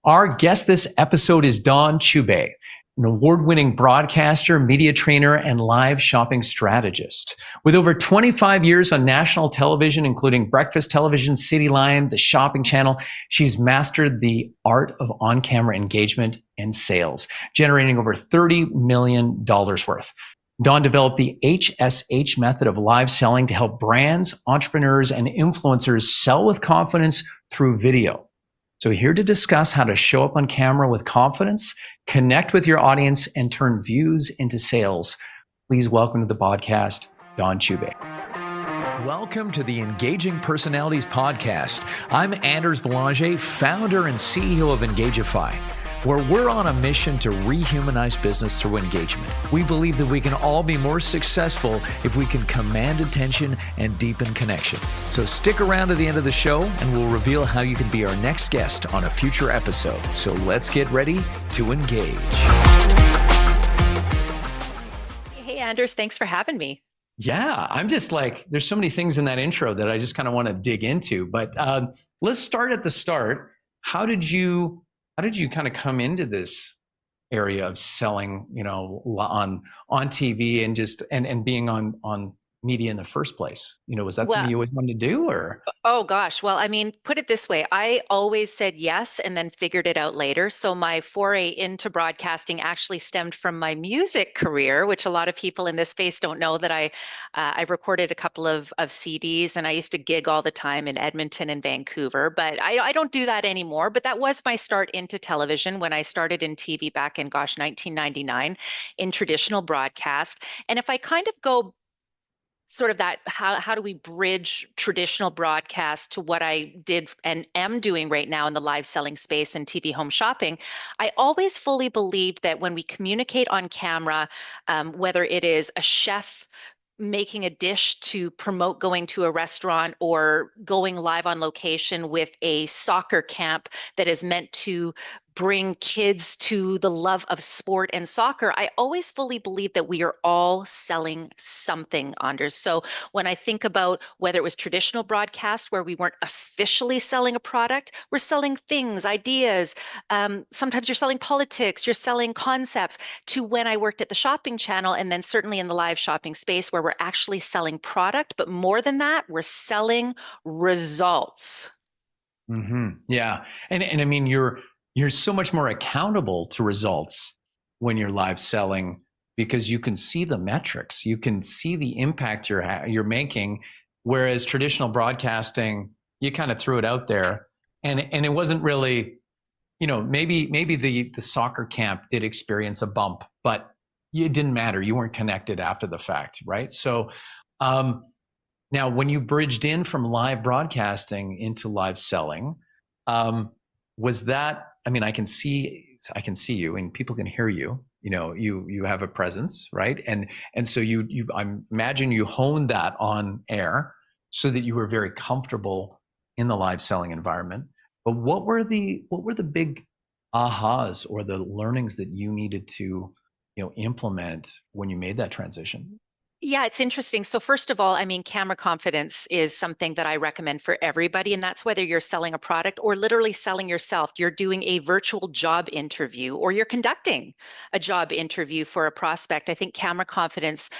Our guest this episode is Dawn Chubai, an award-winning broadcaster, media trainer, and live shopping strategist. With over 25 years on national television, including breakfast television, City Line, the Shopping Channel, she's mastered the art of on-camera engagement and sales, generating over $30 million worth. Dawn developed the HSH method of live selling to help brands, entrepreneurs, and influencers sell with confidence through video. So here to discuss how to show up on camera with confidence, connect with your audience, and turn views into sales. Please welcome to the podcast, Dawn Chubai. Welcome to the Engaging Personalities Podcast. I'm Anders Belanger, founder and CEO of Engagify, where we're on a mission to rehumanize business through engagement. We believe that we can all be more successful if we can command attention and deepen connection. So stick around to the end of the show and we'll reveal how you can be our next guest on a future episode. So let's get ready to engage. Hey, Anders, thanks for having me. Yeah, I'm just like, there's so many things in that intro that I just kind of want to dig into, but let's start at the start. How did you kind of come into this area of selling, on TV and just and being on media in the first place? Was that something you always wanted to do, or? Oh gosh. Well, I mean, put it this way. I always said yes and then figured it out later. So my foray into broadcasting actually stemmed from my music career, which a lot of people in this space don't know that I recorded a couple of CDs, and I used to gig all the time in Edmonton and Vancouver, but I don't do that anymore. But that was my start into television when I started in TV back in, 1999 in traditional broadcast. And if I kind of go sort of that, how do we bridge traditional broadcast to what I did and am doing right now in the live selling space and TV home shopping? I always fully believed that when we communicate on camera, whether it is a chef making a dish to promote going to a restaurant or going live on location with a soccer camp that is meant to bring kids to the love of sport and soccer, I always fully believe that we are all selling something, Anders. So when I think about whether it was traditional broadcast where we weren't officially selling a product, we're selling things, ideas. Sometimes you're selling politics, you're selling concepts, to when I worked at the Shopping Channel, and then certainly in the live shopping space where we're actually selling product. But more than that, we're selling results. Mm-hmm. Yeah. And I mean, you're so much more accountable to results when you're live selling, because you can see the metrics, you can see the impact you're making. Whereas traditional broadcasting, you kind of threw it out there, and it wasn't really, maybe the soccer camp did experience a bump, but it didn't matter. You weren't connected after the fact, right? So now, when you bridged in from live broadcasting into live selling, was that? I mean, I can see you, and people can hear you. You have a presence, right? And so I imagine you honed that on air so that you were very comfortable in the live selling environment. But what were the big ahas or the learnings that you needed to, implement when you made that transition? Yeah, it's interesting. So first of all, I mean, camera confidence is something that I recommend for everybody, and that's whether you're selling a product or literally selling yourself. You're doing a virtual job interview or you're conducting a job interview for a prospect. I think camera confidence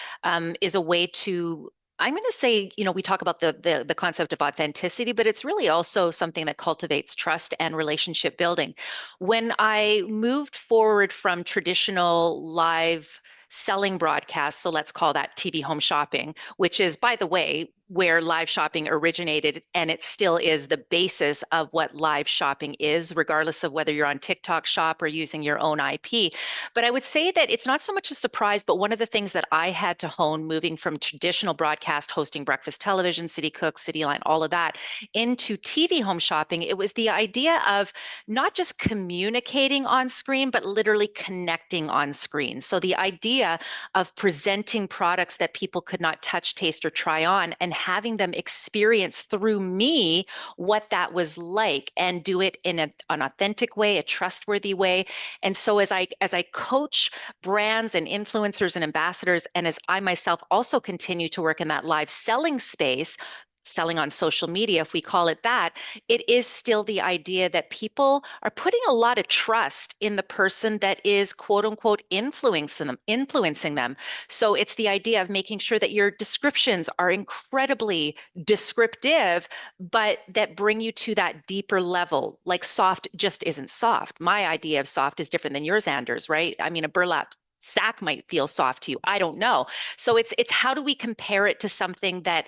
is a way to, I'm going to say, we talk about the concept of authenticity, but it's really also something that cultivates trust and relationship building. When I moved forward from traditional live selling broadcasts, so let's call that TV home shopping, which is, by the way, where live shopping originated, and it still is the basis of what live shopping is, regardless of whether you're on TikTok Shop or using your own IP. But I would say that it's not so much a surprise, but one of the things that I had to hone moving from traditional broadcast, hosting breakfast television, City Cook, City Line, all of that, into TV home shopping, it was the idea of not just communicating on screen, but literally connecting on screen. So the idea of presenting products that people could not touch, taste, or try on, and having them experience through me what that was like, and do it in an authentic way, a trustworthy way. And so as I coach brands and influencers and ambassadors, and as I myself also continue to work in that live selling space, selling on social media, if we call it that, it is still the idea that people are putting a lot of trust in the person that is quote unquote influencing them. So it's the idea of making sure that your descriptions are incredibly descriptive, but that bring you to that deeper level. Like soft just isn't soft. My idea of soft is different than yours, Anders, right? I mean, a burlap sack might feel soft to you. I don't know. So it's how do we compare it to something that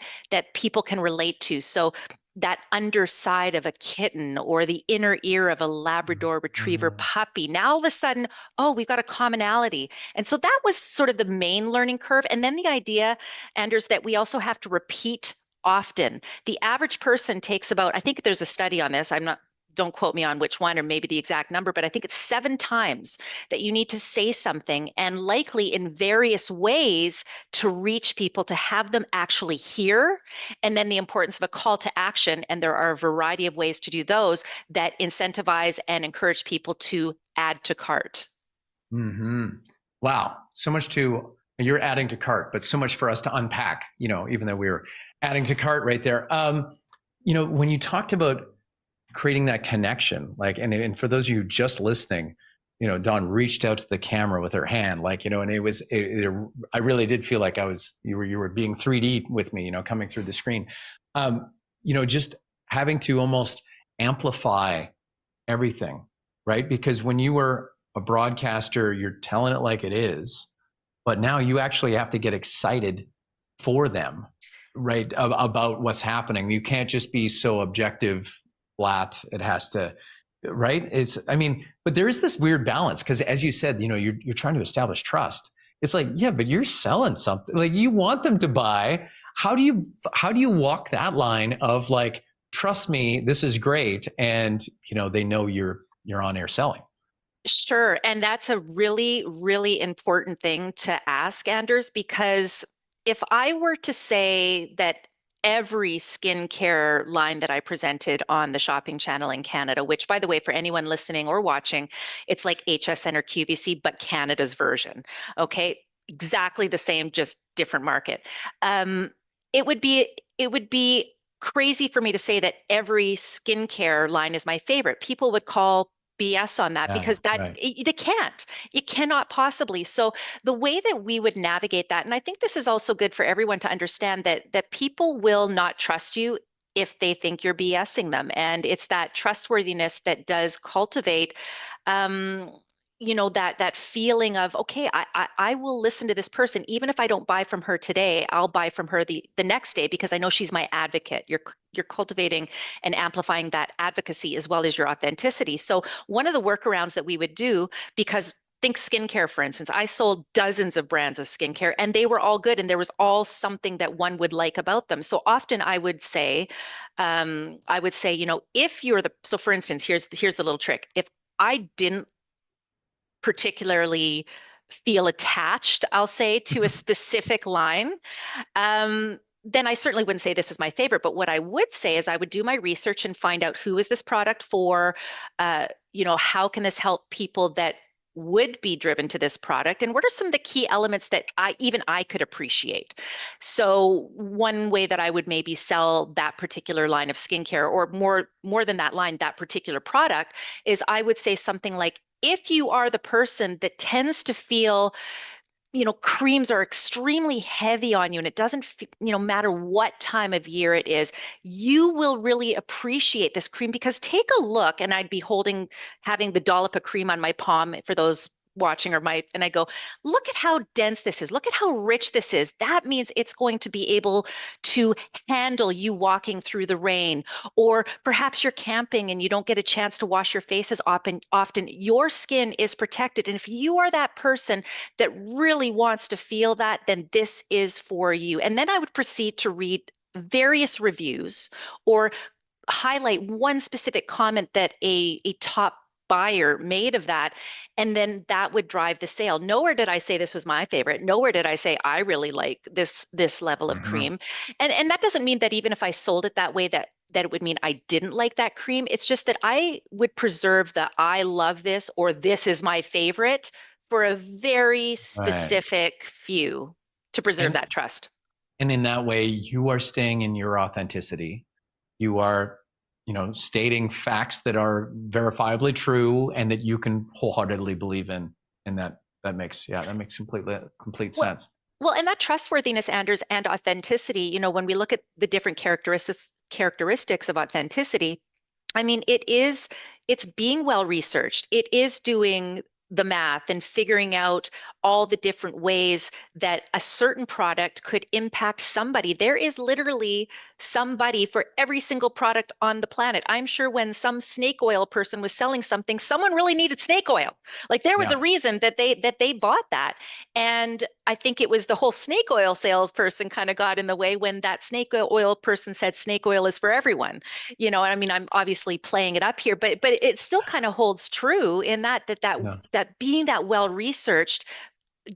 people can relate to? So that underside of a kitten or the inner ear of a Labrador retriever Mhm. puppy. Now all of a sudden, oh, we've got a commonality. And so that was sort of the main learning curve. And then the idea, Anders, that we also have to repeat often. The average person takes about, I think there's a study on this. I'm not, don't quote me on which one or maybe the exact number, but I think it's 7 times that you need to say something, and likely in various ways, to reach people, to have them actually hear. And then the importance of a call to action. And there are a variety of ways to do those that incentivize and encourage people to add to cart. Hmm. Wow. So much to, you're adding to cart, but so much for us to unpack, even though we were adding to cart right there. When you talked about creating that connection, like, and for those of you just listening, Dawn reached out to the camera with her hand, like, and I really did feel like you were being 3D with me, coming through the screen. Just having to almost amplify everything, right? Because when you were a broadcaster, you're telling it like it is, but now you actually have to get excited for them, right? About what's happening. You can't just be so objective, flat. It has to, right? But there is this weird balance because, as you said, you're trying to establish trust. It's like, yeah, but you're selling something. Like you want them to buy. How do you walk that line of like, trust me, this is great, and they know you're on air selling. Sure. And that's a really, really important thing to ask, Anders, because if I were to say that every skincare line that I presented on the shopping channel in Canada, which, by the way, for anyone listening or watching, it's like HSN or QVC, but Canada's version. Okay. Exactly the same, just different market. Um, it would be crazy for me to say that every skincare line is my favorite. People would call BS on that Yeah, because that right. they can't. It cannot possibly. So the way that we would navigate that, and I think this is also good for everyone to understand that people will not trust you if they think you're BSing them. And it's that trustworthiness that does cultivate um, that feeling of, okay, I will listen to this person. Even if I don't buy from her today, I'll buy from her the next day because I know she's my advocate. You're cultivating and amplifying that advocacy as well as your authenticity. So one of the workarounds that we would do, because think skincare, for instance, I sold dozens of brands of skincare and they were all good and there was all something that one would like about them. So often I would say, if you're so for instance, here's the little trick. If I didn't particularly feel attached, I'll say, to a specific line, then I certainly wouldn't say this is my favorite. But what I would say is I would do my research and find out who is this product for, how can this help people that would be driven to this product, and what are some of the key elements that I could appreciate. So one way that I would maybe sell that particular line of skincare, or more than that line, that particular product, is I would say something like, if you are the person that tends to feel, creams are extremely heavy on you and it doesn't, matter what time of year it is, you will really appreciate this cream because take a look. And I'd be having the dollop of cream on my palm for those watching, and I go, look at how dense this is. Look at how rich this is. That means it's going to be able to handle you walking through the rain, or perhaps you're camping and you don't get a chance to wash your face as often. Your skin is protected. And if you are that person that really wants to feel that, then this is for you. And then I would proceed to read various reviews or highlight one specific comment that a top buyer made of that, and then that would drive the sale. Nowhere did I say this was my favorite. Nowhere did I say I really like this level of Hmm. cream. And that doesn't mean that even if I sold it that way, that it would mean I didn't like that cream. It's just that I would preserve the I love this or this is my favorite for a very Right. specific few, to preserve And that trust. And in that way, you are staying in your authenticity. You are, stating facts that are verifiably true and that you can wholeheartedly believe in. And that makes complete Well, sense. well, and that trustworthiness, Anders, and authenticity, when we look at the different characteristics of authenticity, I mean, it's being well researched. It is doing the math and figuring out all the different ways that a certain product could impact somebody. There is literally somebody for every single product on the planet. I'm sure when some snake oil person was selling something, someone really needed snake oil. Like there was Yeah. a reason that they bought that. And I think it was the whole snake oil salesperson kind of got in the way when that snake oil person said snake oil is for everyone. I mean, I'm obviously playing it up here, but it still kind of holds true in Yeah. that being that well researched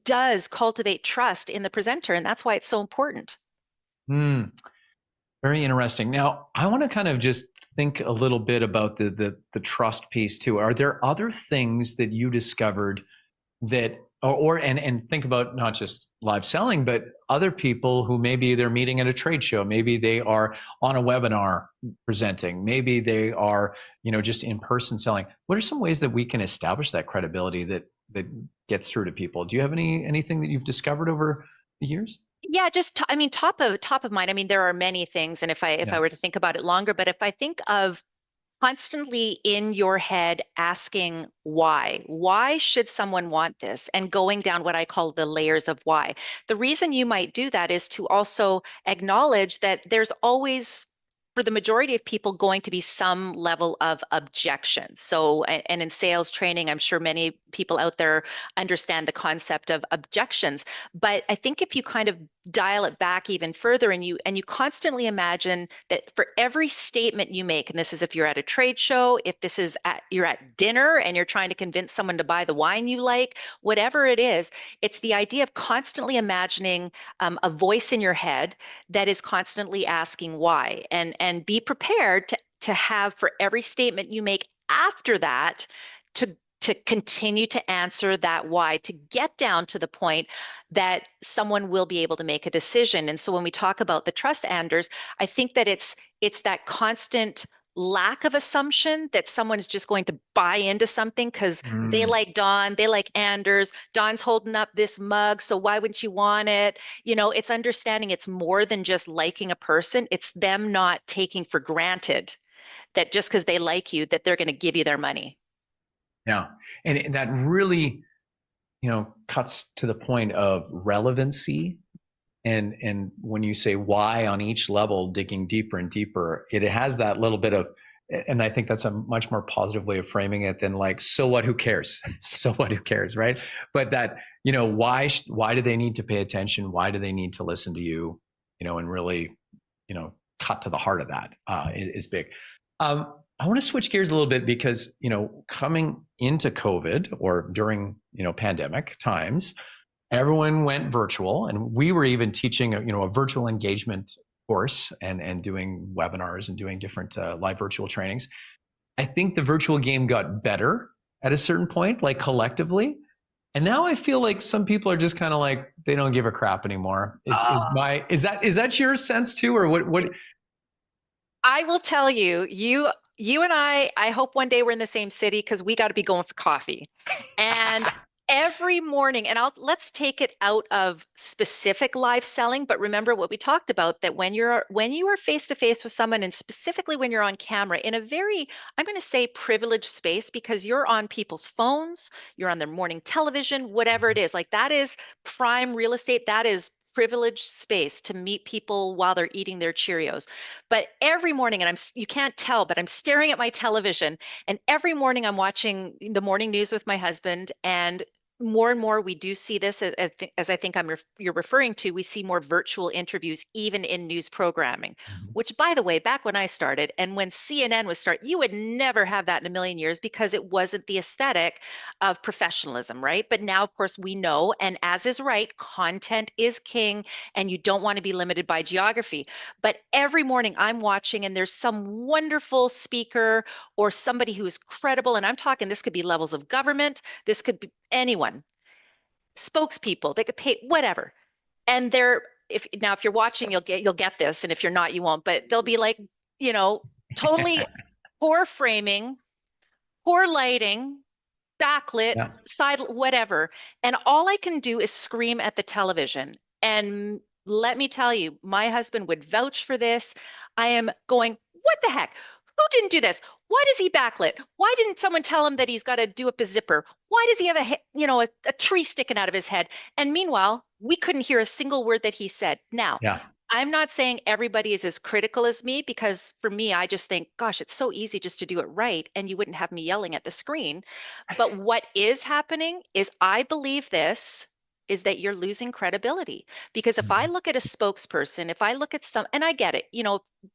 does cultivate trust in the presenter, and that's why it's so important. Hmm. Very interesting. Now, I want to kind of just think a little bit about the trust piece too. Are there other things that you discovered that and think about not just live selling, but other people who maybe they're meeting at a trade show, maybe they are on a webinar presenting, maybe they are, just in person selling. What are some ways that we can establish that credibility that gets through to people? Do you have anything that you've discovered over the years? Yeah, I mean, top of mind. I mean, there are many things, and if I Yeah. were to think about it longer, but if I think of constantly in your head asking why should someone want this, and going down what I call the layers of why. The reason you might do that is to also acknowledge that there's always, for the majority of people, going to be some level of objection. So, and in sales training, I'm sure many people out there understand the concept of objections. But I think if you kind of dial it back even further, and you constantly imagine that for every statement you make, and this is if you're at a trade show, if this is you're at dinner and you're trying to convince someone to buy the wine you like, whatever it is, it's the idea of constantly imagining a voice in your head that is constantly asking why, and be prepared to have, for every statement you make after that, to continue to answer that why, to get down to the point that someone will be able to make a decision. And so when we talk about the trust, Anders, I think that it's that constant lack of assumption that someone's just going to buy into something because they Mm, like Dawn, they like Anders, Dawn's holding up this mug, so why wouldn't you want it? It's understanding it's more than just liking a person. It's them not taking for granted that just because they like you, that they're going to give you their money. yeah. And that really, cuts to the point of relevancy. And when you say why on each level, digging deeper and deeper, it has that little bit of, and I think that's a much more positive way of framing it than like, so what, who cares? So what, who cares, right? But that, why do they need to pay attention? Why do they need to listen to you? And really, cut to the heart of that is big. I want to switch gears a little bit because, coming into COVID or during, pandemic times, everyone went virtual, and we were even teaching a virtual engagement course and doing webinars and doing different live virtual trainings. I think the virtual game got better at a certain point, like collectively. And now I feel like some people are just kind of like they don't give a crap anymore. Is that your sense too, or what? I will tell you, you and I hope one day we're in the same city because we got to be going for coffee. And every morning, and let's take it out of specific live selling, but remember what we talked about, that when you are face to face with someone, and specifically when you're on camera in a very, I'm going to say, privileged space, because you're on people's phones, you're on their morning television, whatever it is, like that is prime real estate. That is privileged space to meet people while they're eating their Cheerios. But every morning, and you can't tell, but I'm staring at my television, and every morning I'm watching the morning news with my husband, and more we do see this, as I think you're referring to. We see more virtual interviews even in news programming, Mhm. which, by the way, back when I started and when CNN was you would never have that in a million years because it wasn't the aesthetic of professionalism, right? But now, of course, we know, and as is right, content is king, and you don't want to be limited by geography. But every morning I'm watching, and there's some wonderful speaker or somebody who is credible. And I'm talking, this could be levels of government, this could be anyone, spokespeople, they could pay whatever. And they're if you're watching, you'll get this, and if you're not, you won't. But they'll be like, you know, totally poor framing, poor lighting, backlit, Yeah. side, whatever. And all I can do is scream at the television. And let me tell you, my husband would vouch for this. I am going, what the heck? Who didn't do this? Why does he backlit? Why didn't someone tell him that he's got to do up his zipper? Why does he have a tree sticking out of his head? And meanwhile, we couldn't hear a single word that he said. Now, Yeah. I'm not saying everybody is as critical as me, because for me, I just think, gosh, it's so easy just to do it right, and you wouldn't have me yelling at the screen. But what is happening is, I believe this is that you're losing credibility. Because if I Mhm. look at a spokesperson, if I look at some, and I get it,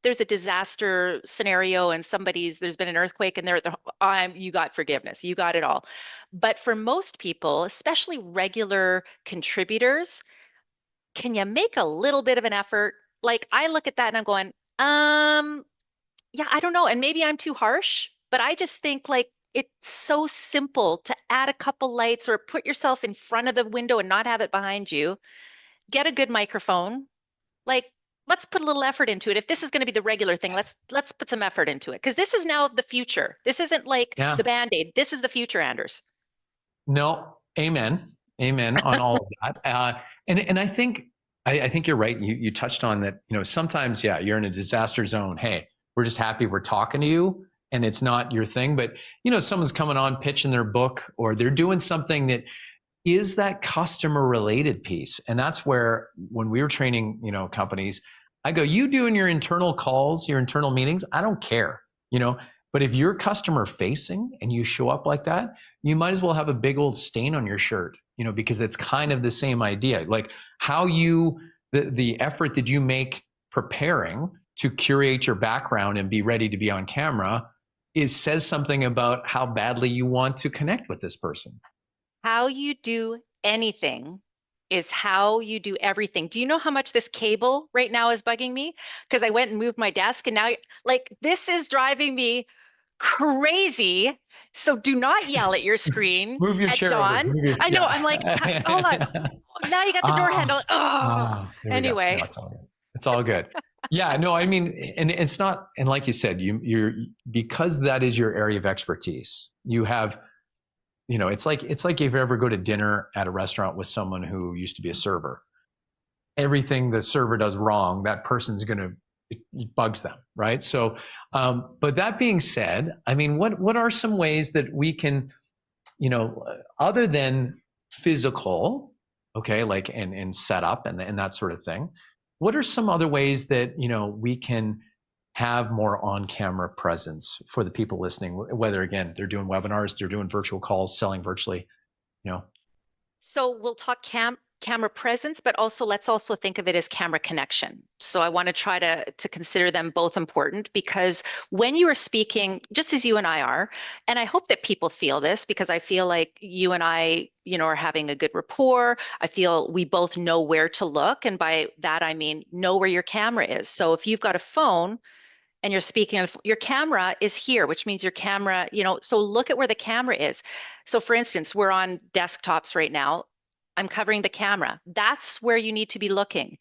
there's a disaster scenario and there's been an earthquake, and you got forgiveness, you got it all. But for most people, especially regular contributors, can you make a little bit of an effort? Like, I look at that and I'm going, yeah, I don't know. And maybe I'm too harsh, but I just think, like, it's so simple to add a couple lights or put yourself in front of the window and not have it behind you. Get a good microphone. Like, let's put a little effort into it. If this is going to be the regular thing, let's put some effort into it, because this is now the future. This isn't like the Yeah. Band-Aid. This is the future, Anders. No, amen. Amen on all of that. And I think you're right. You touched on that, sometimes, yeah, you're in a disaster zone. Hey, we're just happy we're talking to you, and it's not your thing. But someone's coming on pitching their book, or they're doing something that is that customer related piece. And that's where, when we were training, companies, I go, you doing your internal calls, your internal meetings, I don't care, but if you're customer facing and you show up like that, you might as well have a big old stain on your shirt, because it's kind of the same idea. Like, how the effort that you make preparing to curate your background and be ready to be on camera says something about how badly you want to connect with this person. How you do anything is how you do everything. Do you know how much this cable right now is bugging me? Because I went and moved my desk, and now, like, this is driving me crazy. So do not yell at your screen Move your at chair over. Dawn. I know. I'm like, hold on. Yeah. Now you got the door handle. Oh, There we go. anyway. No, it's all good. It's all good. Yeah, no, I mean, and it's not, and like you said, you're because that is your area of expertise. You have, it's like if you ever go to dinner at a restaurant with someone who used to be a server. Everything the server does wrong, that person's gonna, it bugs them, right? So, but that being said, I mean, what are some ways that we can, other than physical, okay, like and setup and that sort of thing, what are some other ways that we can have more on-camera presence for the people listening? Whether, again, they're doing webinars, they're doing virtual calls, selling virtually, you know. So we'll talk camera presence, but also let's also think of it as camera connection. So I want to try to consider them both important, because when you are speaking, just as you and I are, and I hope that people feel this, because I feel like you and I, are having a good rapport. I feel we both know where to look. And by that, I mean, know where your camera is. So if you've got a phone and you're speaking, your camera is here, which means your camera, so look at where the camera is. So for instance, we're on desktops right now. I'm covering the camera. That's where you need to be looking.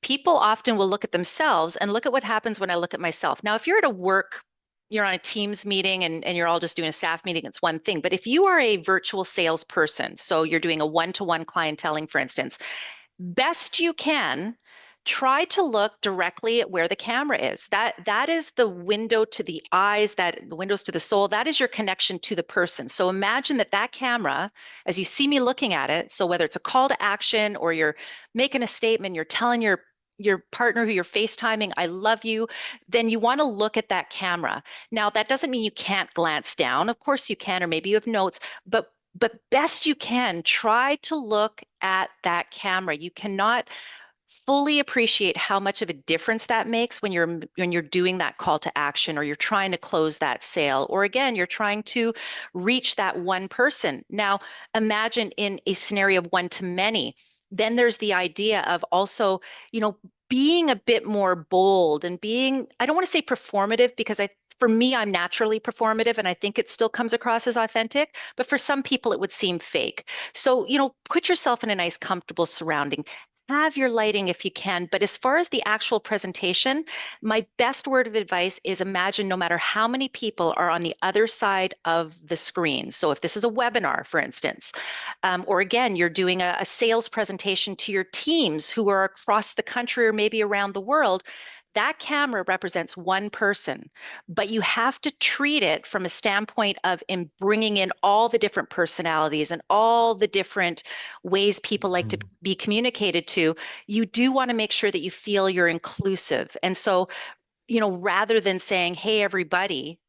People often will look at themselves, and look at what happens when I look at myself. Now, if you're at a work, you're on a Teams meeting, and you're all just doing a staff meeting, it's one thing. But if you are a virtual salesperson, so you're doing a one-to-one clienteling, for instance, best you can, try to look directly at where the camera is. That is the window to the eyes, that the windows to the soul. That is your connection to the person. So imagine that camera, as you see me looking at it, so whether it's a call to action or you're making a statement, you're telling your partner who you're FaceTiming, I love you, then you want to look at that camera. Now, that doesn't mean you can't glance down. Of course you can, or maybe you have notes, but best you can, try to look at that camera. You cannot fully appreciate how much of a difference that makes when you're doing that call to action, or you're trying to close that sale, or again, you're trying to reach that one person. Now, imagine in a scenario of one to many, then there's the idea of also, being a bit more bold and being, I don't want to say performative, because for me, I'm naturally performative and I think it still comes across as authentic, but for some people it would seem fake. So, put yourself in a nice, comfortable surrounding. have your lighting if you can. But as far as the actual presentation, my best word of advice is imagine no matter how many people are on the other side of the screen. So if this is a webinar, for instance, or again, you're doing a sales presentation to your teams who are across the country or maybe around the world, that camera represents one person, but you have to treat it from a standpoint of in bringing in all the different personalities and all the different ways people like to be communicated to. You do want to make sure that you feel you're inclusive. And so, rather than saying, hey, everybody,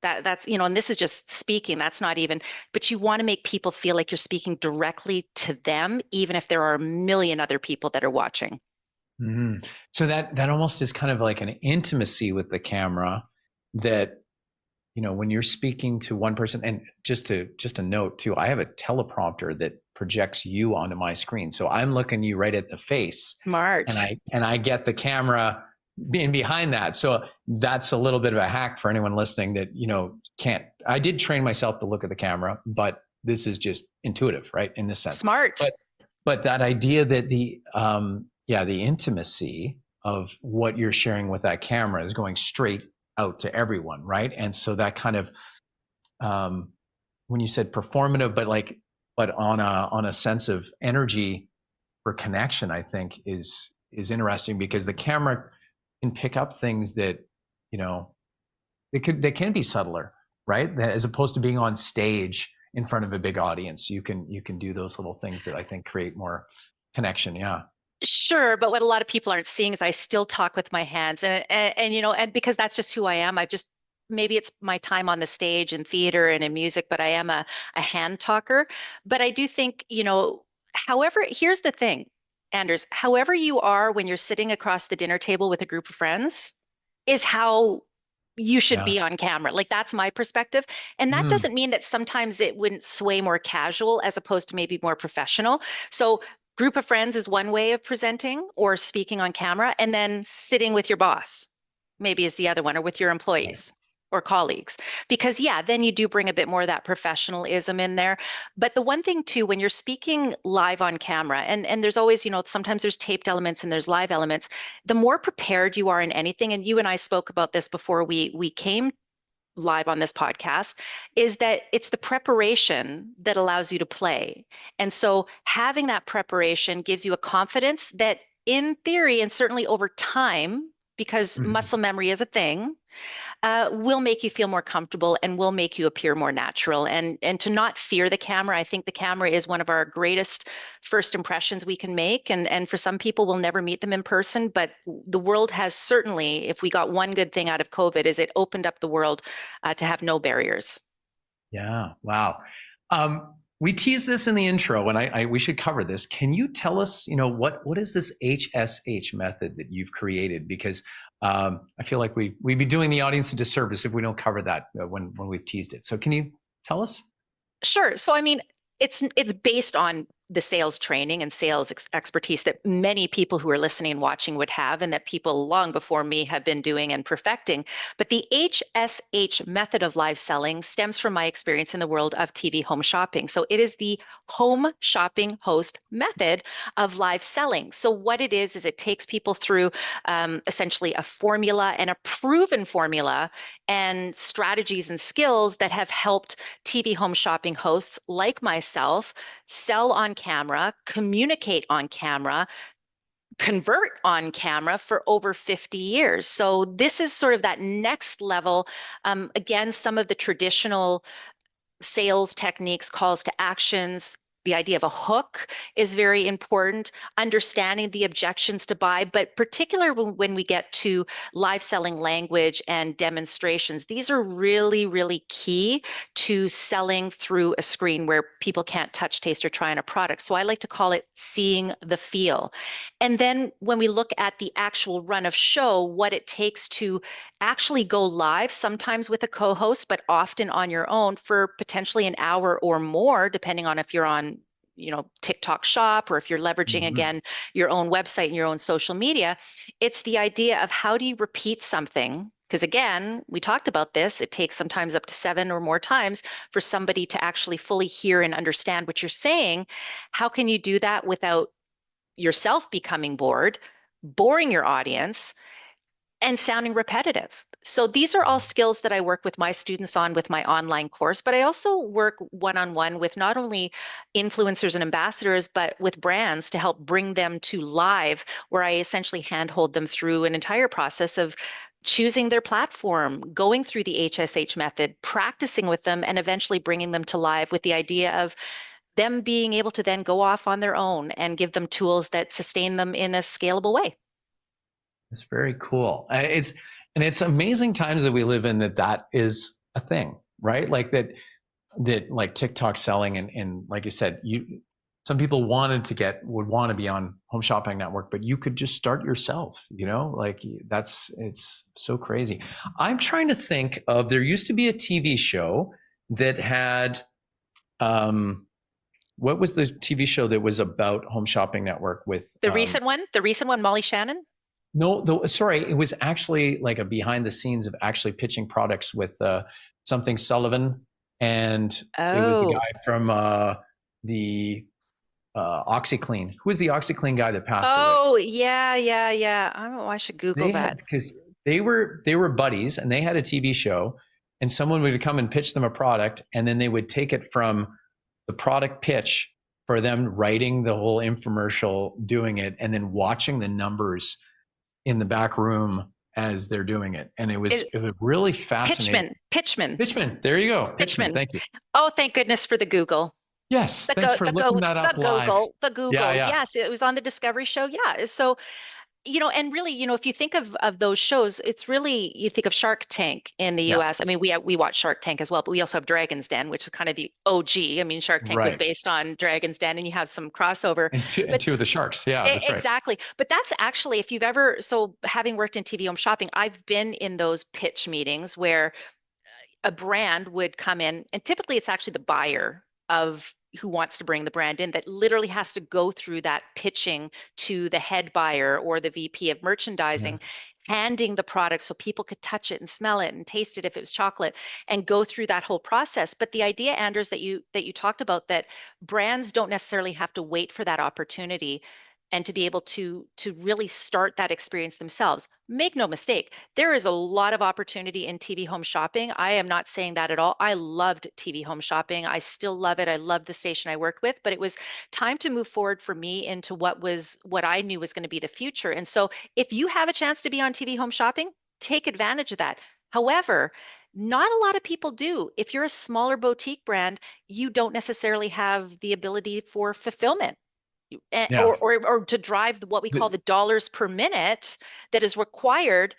that's, and this is just speaking, that's not even, but you want to make people feel like you're speaking directly to them, even if there are a million other people that are watching. Mm-hmm. So that almost is kind of like an intimacy with the camera that, when you're speaking to one person, and just a note too, I have a teleprompter that projects you onto my screen. So I'm looking you right at the face. Smart. And I get the camera being behind that. So that's a little bit of a hack for anyone listening that, can't. I did train myself to look at the camera, but this is just intuitive, right? In this sense. Smart. But that idea that the intimacy of what you're sharing with that camera is going straight out to everyone, right? And so that kind of, when you said performative, but on a sense of energy for connection, I think is interesting, because the camera can pick up things that, they can be subtler, right? As opposed to being on stage in front of a big audience, you can do those little things that I think create more connection. Yeah. Sure, but what a lot of people aren't seeing is I still talk with my hands, and because that's just who I am. Maybe it's my time on the stage in theater and in music, but I am a hand talker. But I do think, however, here's the thing, Anders, however you are when you're sitting across the dinner table with a group of friends is how you should Yeah. be on camera. Like that's my perspective. And that doesn't mean that sometimes it wouldn't sway more casual as opposed to maybe more professional. So group of friends is one way of presenting or speaking on camera, and then sitting with your boss maybe is the other one, or with your Right. employees or colleagues, because then you do bring a bit more of that professionalism in there. But the one thing too, when you're speaking live on camera, and there's always, sometimes there's taped elements and there's live elements, the more prepared you are in anything, and you and I spoke about this before we came live on this podcast, is that it's the preparation that allows you to play. And so having that preparation gives you a confidence that in theory, and certainly over time, because Mhm. muscle memory is a thing, will make you feel more comfortable and will make you appear more natural. And to not fear the camera, I think the camera is one of our greatest first impressions we can make. And for some people, we'll never meet them in person, but the world has certainly, if we got one good thing out of COVID, is it opened up the world to have no barriers. Yeah. Wow. We teased this in the intro, and we should cover this. Can you tell us, what is this HSH method that you've created? Because I feel like we'd be doing the audience a disservice if we don't cover that when we've teased it. So can you tell us? Sure. So I mean, it's based on the sales training and sales expertise that many people who are listening and watching would have, and that people long before me have been doing and perfecting. But the HSH method of live selling stems from my experience in the world of TV home shopping. So it is the home shopping host method of live selling. So what it is it takes people through essentially a formula, and a proven formula, and strategies and skills that have helped TV home shopping hosts like myself sell on camera, communicate on camera, convert on camera for over 50 years. So this is sort of that next level. Again, some of the traditional sales techniques, calls to actions, the idea of a hook is very important, understanding the objections to buy, but particularly when we get to live selling language and demonstrations, these are really, really key to selling through a screen where people can't touch, taste, or try on a product. So I like to call it seeing the feel. And then when we look at the actual run of show, what it takes to actually go live, sometimes with a co-host, but often on your own for potentially an hour or more, depending on if you're on, TikTok Shop, or if you're leveraging Mhm. again your own website and your own social media. It's the idea of how do you repeat something? Because again, we talked about this, it takes sometimes up to 7 or more times for somebody to actually fully hear and understand what you're saying. How can you do that without yourself becoming bored, boring your audience, and sounding repetitive. So these are all skills that I work with my students on with my online course, but I also work one-on-one with not only influencers and ambassadors, but with brands to help bring them to live, where I essentially handhold them through an entire process of choosing their platform, going through the HSH method, practicing with them, and eventually bringing them to live with the idea of them being able to then go off on their own and give them tools that sustain them in a scalable way. It's very cool. It's amazing times that we live in that is a thing, right? Like that like TikTok selling and like you said, some people would want to be on Home Shopping Network, but you could just start yourself, like it's so crazy. I'm trying to think of, there used to be a TV show that had, what was the TV show that was about Home Shopping Network with the recent one, Molly Shannon? No, sorry, it was actually like a behind the scenes of actually pitching products with something Sullivan, and it was the guy from the OxyClean. Who was the OxyClean guy that passed away? Oh, yeah. I should Google that. Because they were buddies, and they had a TV show, and someone would come and pitch them a product, and then they would take it from the product pitch for them writing the whole infomercial, doing it, and then watching the numbers in the back room as they're doing it. And it was really fascinating. Pitchman. There you go. Pitchman. Thank you. Oh, thank goodness for the Google. Yes. Thanks for looking that up live. The Google. Yeah. Yes, it was on the Discovery show. Yeah. So, and really, if you think of those shows, it's really, you think of Shark Tank in the US. I mean, we watch Shark Tank as well, but we also have Dragon's Den, which is kind of the OG. I mean, Shark Tank was based on Dragon's Den, and you have some crossover. And two of the sharks. Yeah, that's right. Exactly. But that's actually, if you've having worked in TV home shopping, I've been in those pitch meetings where a brand would come in, and typically it's actually the buyer of who wants to bring the brand in that literally has to go through that pitching to the head buyer or the VP of merchandising, handing the product so people could touch it and smell it and taste it if it was chocolate, and go through that whole process. But the idea, Anders, that you talked about, that brands don't necessarily have to wait for that opportunity and to be able to really start that experience themselves. Make no mistake, there is a lot of opportunity in TV home shopping. I am not saying that at all. I loved TV home shopping. I still love it. I love the station I worked with, but it was time to move forward for me into what I knew was going to be the future. And so if you have a chance to be on TV home shopping, take advantage of that. However, not a lot of people do. If you're a smaller boutique brand, you don't necessarily have the ability for fulfillment. Or to drive what we call the dollars per minute that is required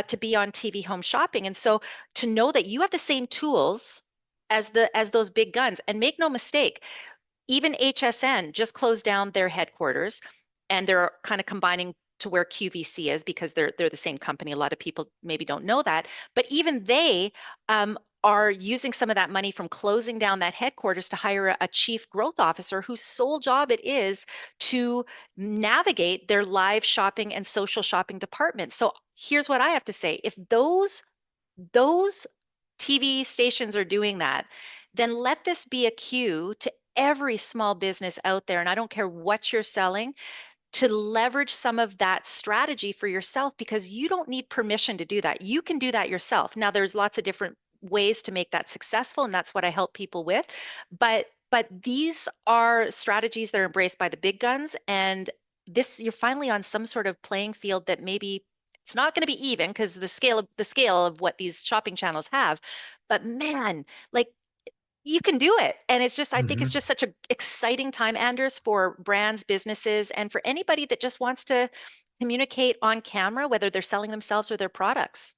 to be on TV home shopping. And so to know that you have the same tools as those big guns, and make no mistake, even HSN just closed down their headquarters, and they're kind of combining to where QVC is, because they're the same company. A lot of people maybe don't know that, but even they are using some of that money from closing down that headquarters to hire a chief growth officer whose sole job it is to navigate their live shopping and social shopping department. So here's what I have to say. If those TV stations are doing that, then let this be a cue to every small business out there, and I don't care what you're selling, to leverage some of that strategy for yourself, because you don't need permission to do that. You can do that yourself. Now, there's lots of different ways to make that successful, and that's what I help people with. But these are strategies that are embraced by the big guns, and you're finally on some sort of playing field that maybe it's not going to be even, because the scale of what these shopping channels have. But man, like, you can do it. And it's just, I think it's just such an exciting time, Anders, for brands, businesses, and for anybody that just wants to communicate on camera, whether they're selling themselves or their products.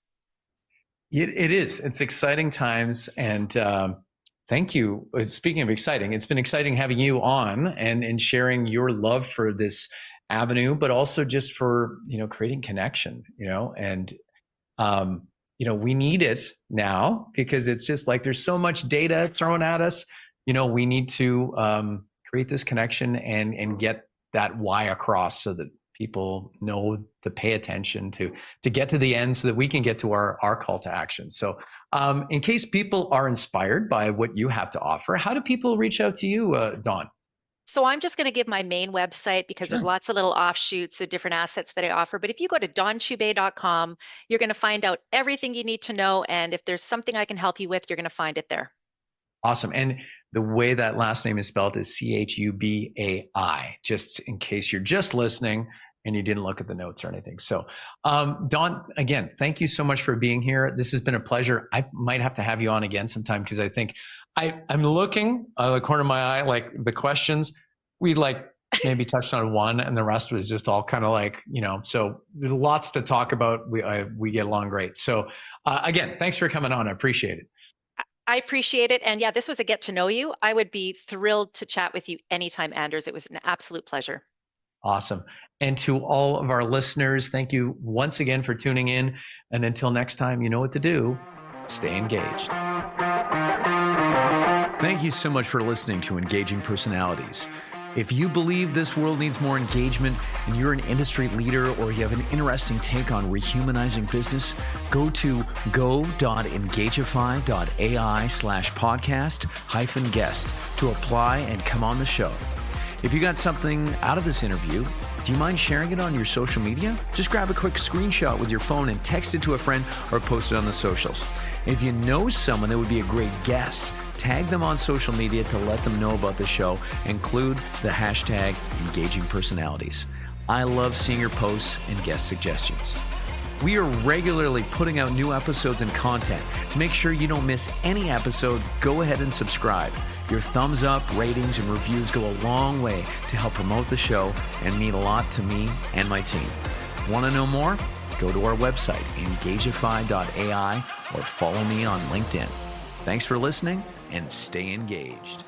It is. It's exciting times. And thank you. Speaking of exciting, it's been exciting having you on and sharing your love for this avenue, but also just for, creating connection, and, we need it now, because it's just like, there's so much data thrown at us. We need to create this connection and get that why across, so that people know to pay attention to get to the end, so that we can get to our call to action. So in case people are inspired by what you have to offer, how do people reach out to you, Dawn? So I'm just going to give my main website because there's Sure. lots of little offshoots of different assets that I offer. But if you go to dawnchubai.com, you're going to find out everything you need to know. And if there's something I can help you with, you're going to find it there. Awesome. And the way that last name is spelled is Chubai, just in case you're just listening and you didn't look at the notes or anything. So, Dawn, again, thank you so much for being here. This has been a pleasure. I might have to have you on again sometime because I think I'm looking out of the corner of my eye, like the questions we like maybe touched on one and the rest was just all kind of like, so there's lots to talk about. We get along great. So again, thanks for coming on. I appreciate it. I appreciate it. And yeah, this was a get to know you. I would be thrilled to chat with you anytime, Anders. It was an absolute pleasure. Awesome. And to all of our listeners, thank you once again for tuning in. And until next time, you know what to do. Stay engaged. Thank you so much for listening to Engaging Personalities. If you believe this world needs more engagement and you're an industry leader or you have an interesting take on rehumanizing business, go to go.engagify.ai/podcast-guest to apply and come on the show. If you got something out of this interview, do you mind sharing it on your social media? Just grab a quick screenshot with your phone and text it to a friend or post it on the socials. And if you know someone that would be a great guest, tag them on social media to let them know about the show. Include the hashtag Engaging Personalities. I love seeing your posts and guest suggestions. We are regularly putting out new episodes and content. To make sure you don't miss any episode, go ahead and subscribe. Your thumbs up, ratings, and reviews go a long way to help promote the show and mean a lot to me and my team. Want to know more? Go to our website, engagify.ai, or follow me on LinkedIn. Thanks for listening and stay engaged.